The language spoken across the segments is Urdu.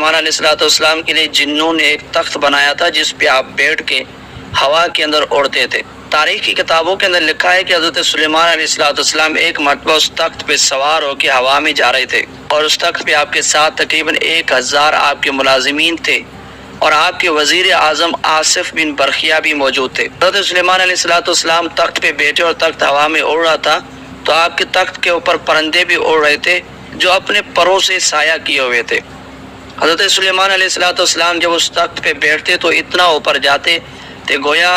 سلیمان علیہ السلام کے لیے جنوں نے ایک تخت بنایا تھا جس پہ آپ بیٹھ کے ہوا کے اندر اڑتے تھے۔ تاریخ کی کتابوں کے اندر لکھا ہے کہ حضرت سلیمان علیہ السلام ایک مرتبہ اس تخت پہ سوار ہو کے ہوا میں جا رہے تھے، اور اس تخت پہ آپ کے ساتھ تقریباً 1000 آپ کے ملازمین تھے، اور آپ کے وزیر اعظم آصف بن برخیہ بھی موجود تھے۔ حضرت سلیمان علیہ السلام تخت پہ بیٹھے اور تخت ہوا میں اڑ رہا تھا، تو آپ کے تخت کے اوپر پرندے بھی اڑ رہے تھے جو اپنے پروں سے سایہ کیے ہوئے تھے۔ حضرت سلیمان علیہ السلام جب اس تخت پہ بیٹھتے تو اتنا اوپر جاتے کہ گویا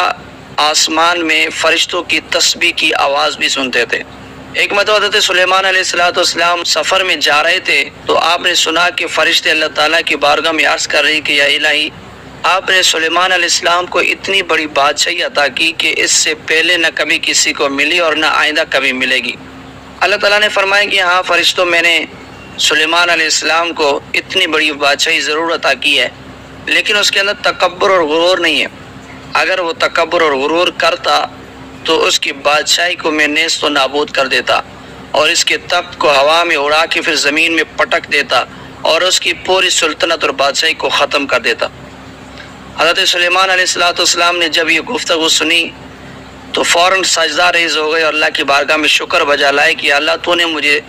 آسمان میں فرشتوں کی تسبیح کی آواز بھی سنتے تھے۔ ایک مرتبہ حضرت سلیمان علیہ السلام سفر میں جا رہے تھے تو آپ نے سنا کہ فرشتے اللہ تعالیٰ کی بارگاہ میں عرض کر رہی کہ یا الہی، آپ نے سلیمان علیہ السلام کو اتنی بڑی بادشاہی عطا کی کہ اس سے پہلے نہ کبھی کسی کو ملی اور نہ آئندہ کبھی ملے گی۔ اللہ تعالیٰ نے فرمایا کہ ہاں فرشتوں، میں نے سلیمان علیہ السلام کو اتنی بڑی بادشاہی ضرور عطا کی ہے، لیکن اس کے اندر تکبر اور غرور نہیں ہے۔ اگر وہ تکبر اور غرور کرتا تو اس کی بادشاہی کو میں نیست و نابود کر دیتا، اور اس کے تخت کو ہوا میں اڑا کے پھر زمین میں پٹک دیتا، اور اس کی پوری سلطنت اور بادشاہی کو ختم کر دیتا۔ حضرت سلیمان علیہ السلام نے جب یہ گفتگو سنی تو فوراً سجدہ ریز ہو گئے اور اللہ کی بارگاہ میں شکر بجا لائے کہ اللہ تو نے مجھے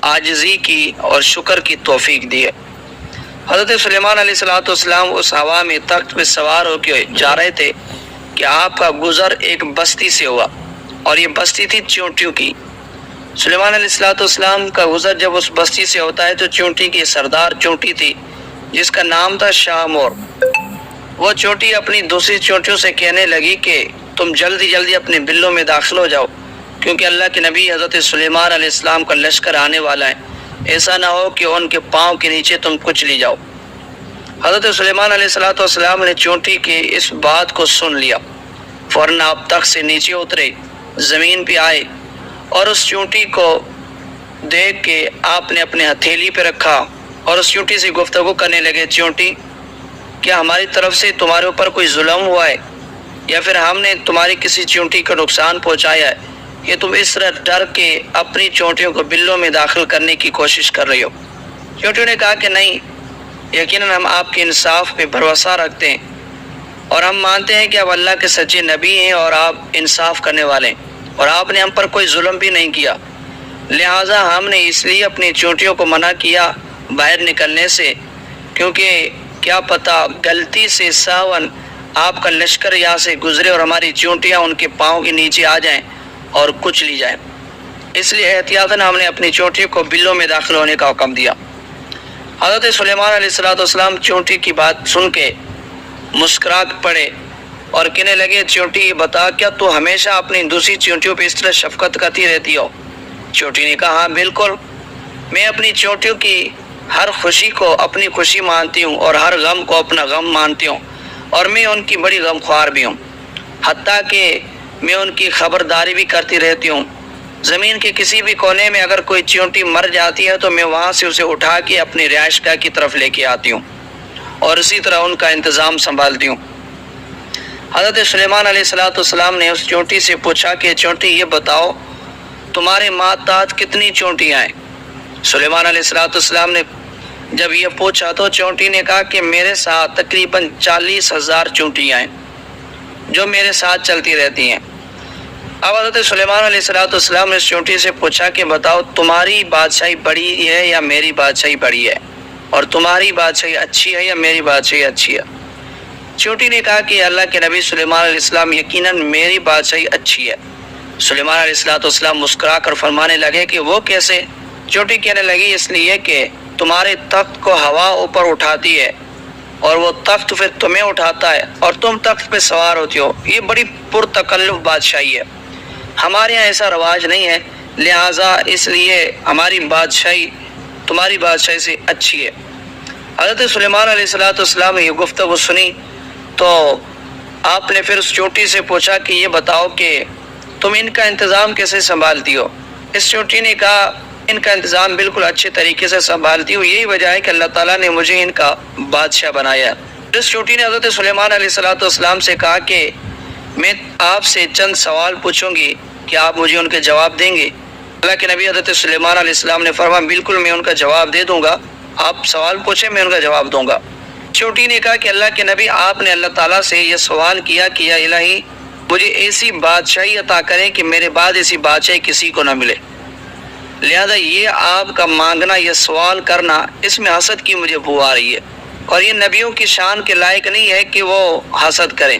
عاجزی کی اور شکر کی توفیق دی ہے۔ حضرت سلیمان علیہ السلام اس ہوا میں تخت پہ سوار ہو کے جا رہے تھے کہ آپ کا گزر ایک بستی سے ہوا، اور یہ بستی تھی چیونٹیوں کی۔ سلیمان علیہ السلام کا گزر جب اس بستی سے ہوتا ہے تو چیونٹی کی سردار چیونٹی تھی جس کا نام تھا شاہ مور۔ وہ چیونٹی اپنی دوسری چیونٹیوں سے کہنے لگی کہ تم جلدی جلدی اپنے بلوں میں داخل ہو جاؤ، کیونکہ اللہ کے نبی حضرت سلیمان علیہ السلام کا لشکر آنے والا ہے، ایسا نہ ہو کہ ان کے پاؤں کے نیچے تم کچلی جاؤ۔ حضرت سلیمان علیہ السلام نے چیونٹی کی اس بات کو سن لیا، فوراً آپ تخت سے نیچے اترے، زمین پہ آئے، اور اس چیونٹی کو دیکھ کے آپ نے اپنے ہتھیلی پہ رکھا اور اس چیونٹی سے گفتگو کرنے لگے، چیونٹی، کیا ہماری طرف سے تمہارے اوپر کوئی ظلم ہوا ہے، یا پھر ہم نے تمہاری کسی چیونٹی کو نقصان پہنچایا ہے کہ تم اس طرح ڈر کے اپنی چیونٹیوں کو بلوں میں داخل کرنے کی کوشش کر رہی ہو؟ چیونٹیوں نے کہا کہ نہیں، یقیناً ہم آپ کے انصاف پہ بھروسہ رکھتے ہیں، اور ہم مانتے ہیں کہ آپ اللہ کے سچے نبی ہیں اور آپ انصاف کرنے والے ہیں، اور آپ نے ہم پر کوئی ظلم بھی نہیں کیا، لہٰذا ہم نے اس لیے اپنی چیونٹیوں کو منع کیا باہر نکلنے سے، کیونکہ کیا پتہ غلطی سے ساون آپ کا لشکر یہاں سے گزرے اور ہماری چیونٹیاں ان کے پاؤں کے نیچے آ جائیں اور کچھ لی جائیں، اس لیے احتیاطاً ہم نے اپنی چیونٹیوں کو بلوں میں داخل ہونے کا حکم دیا۔ حضرت سلیمان علیہ السلام چیونٹی کی بات سن کے مسکرا پڑے اور کہنے لگے، چیونٹی یہ بتا، کیا تو ہمیشہ اپنی دوسری چیونٹیوں پہ اس طرح شفقت کرتی رہتی ہو؟ چیونٹی نے کہا، ہاں بالکل، میں اپنی چیونٹیوں کی ہر خوشی کو اپنی خوشی مانتی ہوں اور ہر غم کو اپنا غم مانتی ہوں، اور میں ان کی بڑی غم خوار بھی ہوں، حتیٰ کہ میں ان کی خبرداری بھی کرتی رہتی ہوں۔ زمین کے کسی بھی کونے میں اگر کوئی چیونٹی مر جاتی ہے تو میں وہاں سے اسے اٹھا کے اپنی رہائش گاہ کی طرف لے کے آتی ہوں اور اسی طرح ان کا انتظام سنبھالتی ہوں۔ حضرت سلیمان علیہ السلام نے اس چیونٹی سے پوچھا کہ چیونٹی یہ بتاؤ، تمہارے ماتحت کتنی چیونٹیاں ہیں؟ سلیمان علیہ السلام نے جب یہ پوچھا تو چیونٹی نے کہا کہ میرے ساتھ تقریباً 40,000 چیونٹیاں ہیں جو میرے ساتھ چلتی رہتی ہیں۔ اب حضرت سلیمان علیہ السلام نے اس چیونٹی سے پوچھا کہ بتاؤ، تمہاری بادشاہی بڑی ہے یا میری بادشاہی بڑی ہے، اور تمہاری بادشاہی اچھی ہے یا میری بادشاہی اچھی ہے؟ چیونٹی نے کہا کہ اللہ کے نبی سلیمان علیہ السلام، یقیناً میری بادشاہی اچھی ہے۔ سلیمان علیہ السلام مسکرا کر فرمانے لگے کہ وہ کیسے؟ چیونٹی کہنے لگی، اس لیے کہ تمہارے تخت کو ہوا اوپر اٹھاتی ہے اور وہ تخت پھر تمہیں اٹھاتا ہے اور تم تخت پہ سوار ہوتی ہو، یہ بڑی پرتکلف بادشاہی ہے، ہمارے یہاں ایسا رواج نہیں ہے، لہٰذا اس لیے ہماری بادشاہی تمہاری بادشاہی سے اچھی ہے۔ حضرت سلیمان علیہ السلام نے یہ گفتگو سنی تو آپ نے پھر اس چیونٹی سے پوچھا کہ یہ بتاؤ کہ تم ان کا انتظام کیسے سنبھالتی ہو؟ اس چیونٹی نے کہا، ان کا انتظام بالکل اچھے طریقے سے سنبھالتی ہوں، یہی وجہ ہے کہ اللہ تعالیٰ نے مجھے ان کا بادشاہ بنایا ہے۔ اس چیونٹی نے حضرت سلیمان علیہ السلام سے کہا کہ میں آپ سے چند سوال پوچھوں گی، کیا آپ مجھے ان کے جواب دیں گے؟ اللہ کے نبی حضرت سلیمان علیہ السلام نے فرمایا، بالکل میں ان کا جواب دے دوں گا، آپ سوال پوچھیں میں ان کا جواب دوں گا۔ چونٹی نے کہا کہ اللہ کے نبی آپ نے اللہ تعالیٰ سے یہ سوال کیا کہ یا الہی مجھے ایسی بادشاہی عطا کریں کہ میرے بعد ایسی بادشاہی کسی کو نہ ملے، لہذا یہ آپ کا مانگنا، یہ سوال کرنا، اس میں حسد کی مجھے بو آ رہی ہے، اور یہ نبیوں کی شان کے لائق نہیں ہے کہ وہ حسد کریں۔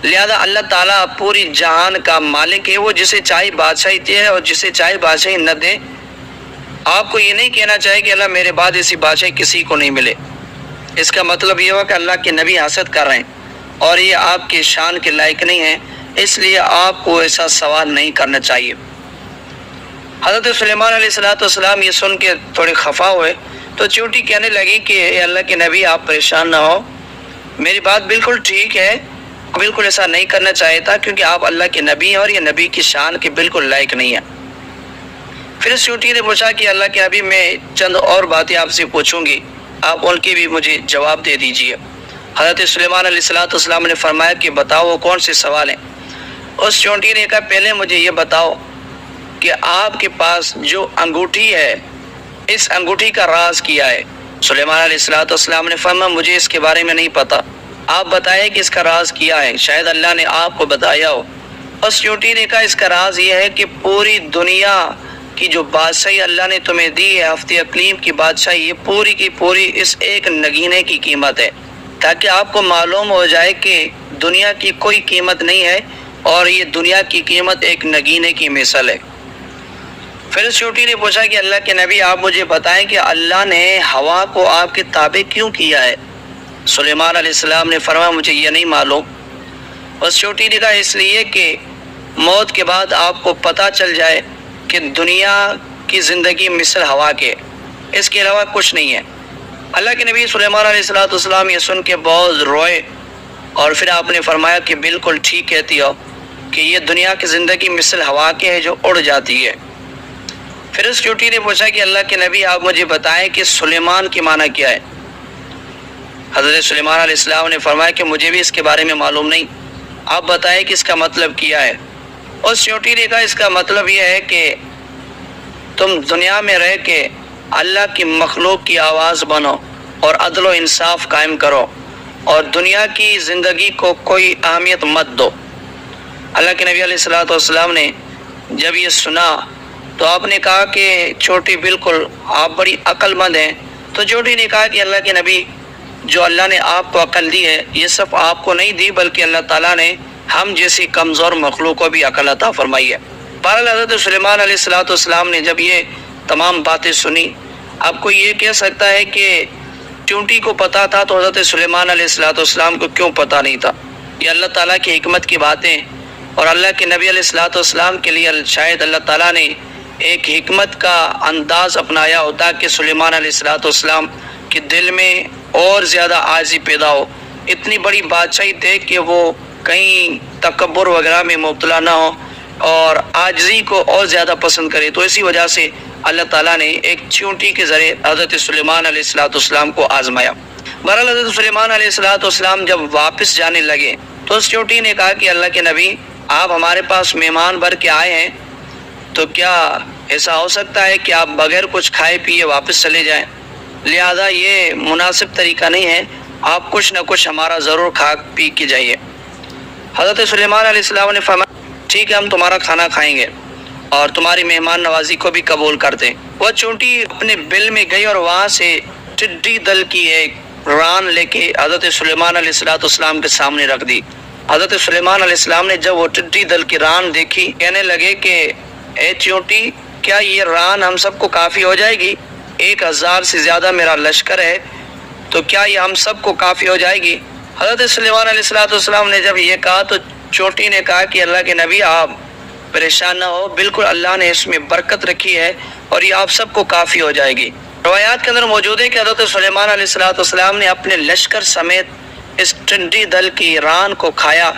لہذا اللہ تعالیٰ پوری جہان کا مالک ہے، وہ جسے چاہے بادشاہی دے اور جسے چاہے بادشاہی نہ دے۔ آپ کو یہ نہیں کہنا چاہیے کہ اللہ میرے بعد ایسی بادشاہی کسی کو نہیں ملے، اس کا مطلب یہ ہوا کہ اللہ کے نبی حسد کر رہے ہیں اور یہ آپ کی شان کے لائق نہیں ہے، اس لیے آپ کو ایسا سوال نہیں کرنا چاہیے۔ حضرت سلیمان علیہ السلام یہ سن کے تھوڑے خفا ہوئے تو چونٹی کہنے لگی کہ اے اللہ کے نبی آپ پریشان نہ ہو، میری بات بالکل ٹھیک ہے، بالکل ایسا نہیں کرنا چاہیے تھا کیونکہ آپ اللہ کے نبی ہیں اور یہ نبی کی شان کے بالکل لائق نہیں ہے۔ پھر اس چونٹی نے پوچھا کہ اللہ کے نبی میں چند اور باتیں آپ سے پوچھوں گی، آپ ان کی بھی مجھے جواب دے دیجئے۔ حضرت سلیمان علیہ السلام نے فرمایا کہ بتاؤ وہ کون سے سوال ہیں۔ اس چونٹی نے کہا پہلے مجھے یہ بتاؤ کہ آپ کے پاس جو انگوٹھی ہے اس انگوٹھی کا راز کیا ہے؟ سلیمان علیہ السلام نے فرمایا مجھے اس کے بارے میں نہیں پتا، آپ بتائیں کہ اس کا راز کیا ہے، شاید اللہ نے آپ کو بتایا ہو۔ اس چونٹی نے کہا اس کا راز یہ ہے کہ پوری دنیا کی جو بادشاہی اللہ نے تمہیں دی ہے، ہفتے اقلیم کی بادشاہی، یہ پوری کی پوری اس ایک نگینے کی قیمت ہے، تاکہ آپ کو معلوم ہو جائے کہ دنیا کی کوئی قیمت نہیں ہے اور یہ دنیا کی قیمت ایک نگینے کی مثل ہے۔ پھر اس چونٹی نے پوچھا کہ اللہ کے نبی آپ مجھے بتائیں کہ اللہ نے ہوا کو آپ کے تابع کیوں کیا ہے؟ سلیمان علیہ السلام نے فرمایا مجھے یہ نہیں معلوم۔ اس چونٹی نے کہا اس لیے کہ موت کے بعد آپ کو پتہ چل جائے کہ دنیا کی زندگی مثل ہوا کے، اس کے علاوہ کچھ نہیں ہے۔ اللہ کے نبی سلیمان علیہ السلام یہ سن کے بہت روئے اور پھر آپ نے فرمایا کہ بالکل ٹھیک کہتی ہو کہ یہ دنیا کی زندگی مثل ہوا کے ہے جو اڑ جاتی ہے۔ پھر اس چونٹی نے پوچھا کہ اللہ کے نبی آپ مجھے بتائیں کہ سلیمان کی معنی کیا ہے؟ حضرت سلیمان علیہ السلام نے فرمایا کہ مجھے بھی اس کے بارے میں معلوم نہیں، آپ بتائیں کہ اس کا مطلب کیا ہے؟ اس چونٹی نے کہا اس کا مطلب یہ ہے کہ تم دنیا میں رہ کے اللہ کی مخلوق کی آواز بنو اور عدل و انصاف قائم کرو اور دنیا کی زندگی کو کوئی اہمیت مت دو۔ اللہ کے نبی علیہ السلام نے جب یہ سنا تو آپ نے کہا کہ چھوٹی بالکل آپ بڑی عقل مند ہیں۔ تو چھوٹی نے کہا کہ اللہ کے نبی جو اللہ نے آپ کو عقل دی ہے یہ صرف آپ کو نہیں دی بلکہ اللہ تعالیٰ نے ہم جیسی کمزور مخلوق کو بھی عقل عطا فرمائی ہے۔ بہرحال حضرت سلیمان علیہ السلام نے جب یہ تمام باتیں سنی، آپ کو یہ کہہ سکتا ہے کہ چونٹی کو پتا تھا تو حضرت سلیمان علیہ السلام کو کیوں پتا نہیں تھا؟ یہ اللہ تعالیٰ کی حکمت کی باتیں اور اللہ کے نبی علیہ السلام کے لیے شاید اللہ تعالیٰ نے ایک حکمت کا انداز اپنایا ہوتا کہ سلیمان علیہ السلام کے دل میں اور زیادہ عاجزی پیدا ہو، اتنی بڑی بادشاہی دیکھ کے وہ کہیں تکبر وغیرہ میں مبتلا نہ ہو اور عاجزی کو اور زیادہ پسند کرے۔ تو اسی وجہ سے اللہ تعالیٰ نے ایک چونٹی کے ذریعے حضرت سلیمان علیہ السلام کو آزمایا۔ بہرحال حضرت سلیمان علیہ السلام جب واپس جانے لگے تو اس چونٹی نے کہا کہ اللہ کے نبی آپ ہمارے پاس مہمان بھر کے آئے ہیں، تو کیا ایسا ہو سکتا ہے کہ آپ بغیر کچھ کھائے پیے واپس چلے جائیں؟ لہذا یہ مناسب طریقہ نہیں ہے، آپ کچھ نہ کچھ ہمارا ضرور کھا پی کے جائیے۔ حضرت سلیمان علیہ السلام نے فرمایا ٹھیک ہے ہم تمہارا کھانا کھائیں گے اور تمہاری مہمان نوازی کو بھی قبول کرتے۔ وہ چونٹی اپنے بل میں گئی اور وہاں سے ٹڈی دل کی ایک ران لے کے حضرت سلیمان علیہ السلام کے سامنے رکھ دی۔ حضرت سلیمان علیہ السلام نے جب وہ ٹڈی دل کی ران دیکھی کہنے لگے کہ اے چونٹی کیا یہ ران ہم سب کو کافی ہو جائے گی؟ 1000 سے زیادہ میرا لشکر ہے، تو کیا یہ ہم سب کو کافی ہو جائے گی؟ حضرت سلیمان علیہ السلام نے جب یہ کہا تو چونٹی نے کہا کہ اللہ کے نبی آپ پریشان نہ ہو، بالکل اللہ نے اس میں برکت رکھی ہے اور یہ آپ سب کو کافی ہو جائے گی۔ روایات کے اندر موجود ہے کہ حضرت سلیمان علیہ السلام نے اپنے لشکر سمیت اس ٹڈی دل کی ران کو کھایا،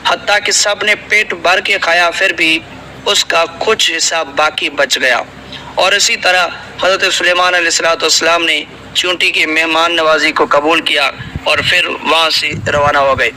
حتیٰ کہ سب نے پیٹ بھر کے کھایا، پھر بھی اس کا کچھ حصہ باقی بچ گیا۔ اور اسی طرح حضرت سلیمان علیہ السلام نے چونٹی کی مہمان نوازی کو قبول کیا اور پھر وہاں سے روانہ ہو گئے۔